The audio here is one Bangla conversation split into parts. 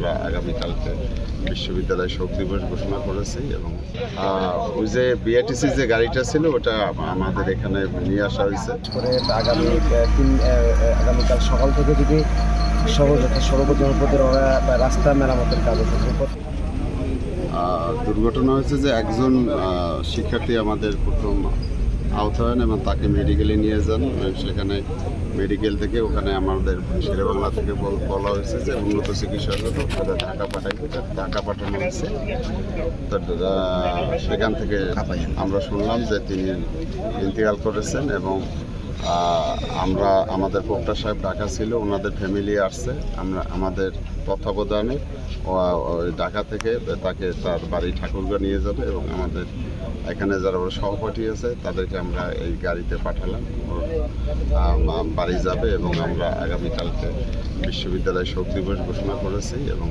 আমরা আগামীকালকে বিশ্ববিদ্যালয় শোক দিবস ঘোষণা করেছি এবং ওই যে বিআরটিসি যে গাড়িটা ছিল ওটা আমাদের এখানে নিয়ে আসা হয়েছে করে আগামীকাল সকাল থেকে যদি সড়ক জনপদের ওরা রাস্তা মেরামতের কাজ হচ্ছে। দুর্ঘটনা হয়েছে যে একজন শিক্ষার্থী আমাদের প্রথম আহত হন এবং তাকে মেডিকেলে নিয়ে যান। সেখানে মেডিকেল থেকে ওখানে আমাদের শেরেবাংলা থেকে বলা হয়েছে যে উন্নত চিকিৎসার জন্য তাদের ঢাকা পাঠানো হয়েছে। সেখান থেকে আমরা শুনলাম যে তিনি ইন্তেকাল করেছেন এবং আমাদের প্রক্টর সাহেব ঢাকা ছিল, ওনাদের ফ্যামিলি আসছে। আমাদের তত্ত্বাবধানে ঢাকা থেকে তাকে তার বাড়ি ঠাকুরগাঁ নিয়ে যাবে এবং আমাদের এখানে যারা ওরা সহপাঠী আছে তাদেরকে আমরা এই গাড়িতে পাঠালাম, বাড়ি যাবে এবং আমরা আগামীকালকে বিশ্ববিদ্যালয় শোক দিবস ঘোষণা করেছি এবং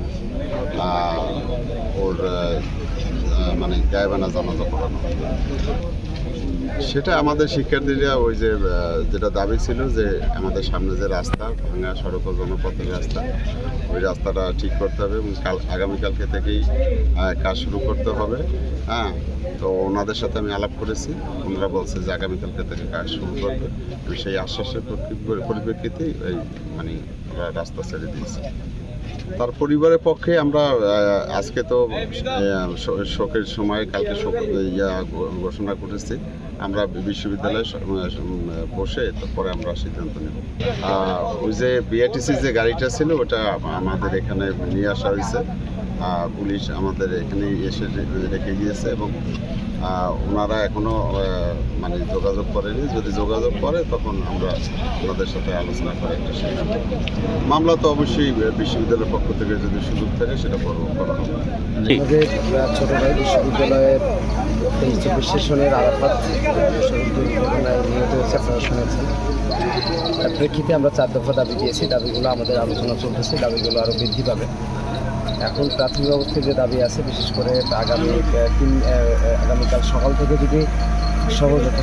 ওর মানে গায়েবানা জানাজা পড়ানো। সেটা আমাদের শিক্ষার্থীরা ওই যে যেটা দাবি ছিল যে আমাদের সামনে যে রাস্তা ভাঙা সড়ক ও জনপথের রাস্তা, ওই রাস্তাটা ঠিক করতে হবে এবং আগামীকালকে থেকেই কাজ শুরু করতে হবে। হ্যাঁ, তো ওনাদের সাথে আমি আলাপ করেছি, ওনারা বলছে যে আগামীকালকে থেকে কাজ শুরু করবে। সেই আশ্বাসের পরিপ্রেক্ষিতেই এই মানে ওরা রাস্তা ছেড়ে দিয়েছে। তার পরিবারের পক্ষে আমরা আজকে তো শোকের সময় কালকে শোক ঘোষণা করেছি, আমরা বিশ্ববিদ্যালয়ে বসে তারপরে আমরা সিদ্ধান্ত নেব। ওই যে বিআরটিসি যে গাড়িটা ছিল ওটা আমাদের এখানে নিয়ে আসা হয়েছে। পুলিশ আমাদের এখানে এসে রেখে গিয়েছে এবং ওনারা এখনও মানে যোগাযোগ করেনি। যদি যোগাযোগ করে তখন আমরা ওনাদের সাথে আলোচনা করে একটা সিদ্ধান্ত। মামলা তো অবশ্যই বিশ্ববিদ্যালয়ের পক্ষ থেকে যদি সুযোগ থাকে সেটা করা হবে। আমাদের ছোট ভাই বিশ্ববিদ্যালয়ের 23-24 সেশনের আরাফাত সড়ক দুর্ঘটনায় নিহত হয়েছে, আপনারা শুনেছেন। তার প্রেক্ষিতে আমরা 4 দফা দাবি দিয়েছি। দাবিগুলো আমাদের আলোচনা চলতেছে, দাবিগুলো আরও বৃদ্ধি পাবে। এখন প্রাথমিক অবস্থায় যে দাবি আছে, বিশেষ করে আগামীকাল সকাল থেকে যদি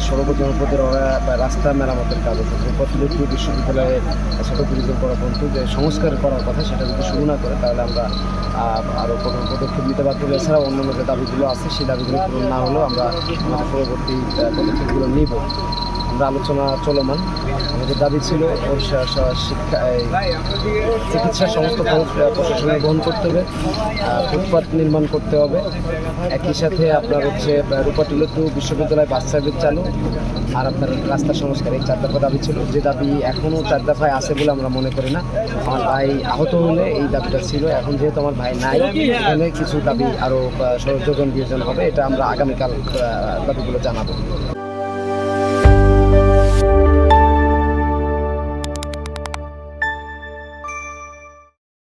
সড়ক জনপদের ওরা রাস্তা মেরামতের কাজ হচ্ছে, প্রতিটি বিশ্ববিদ্যালয়ের ছোটো ব্রিজের করা পর্যন্ত যে সংস্কার করার কথা সেটা যদি শুরু না করে তাহলে আমরা আরও কঠোর পদক্ষেপ নিতে পারবো। এছাড়াও অন্যান্য যে দাবিগুলো আছে সেই দাবিগুলো পূরণ না হলেও আমরা আমাদের পরবর্তী পদক্ষেপগুলো নিব। আমরা আলোচনা চলমান। আমাদের দাবি ছিল চিকিৎসার সমস্ত খরচ প্রশাসনের বহন করতে হবে, ফুটপাথ নির্মাণ করতে হবে। একই সাথে আপনার হচ্ছে রূপাটিলা টু বিশ্ববিদ্যালয় বাস সার্ভিস চালু আর আপনার রাস্তা সংস্কার, এই 4 দফা দাবি ছিল। যে দাবি এখনও 4 দফায় আছে বলে আমরা মনে করি না। আমার ভাই আহত হলে এই দাবিটা ছিল। এখন যেহেতু আমার ভাই নাই, এখানে কিছু দাবি আরও যোজন বিয়োজন হবে। এটা আমরা আগামীকাল দাবিগুলো জানাবো।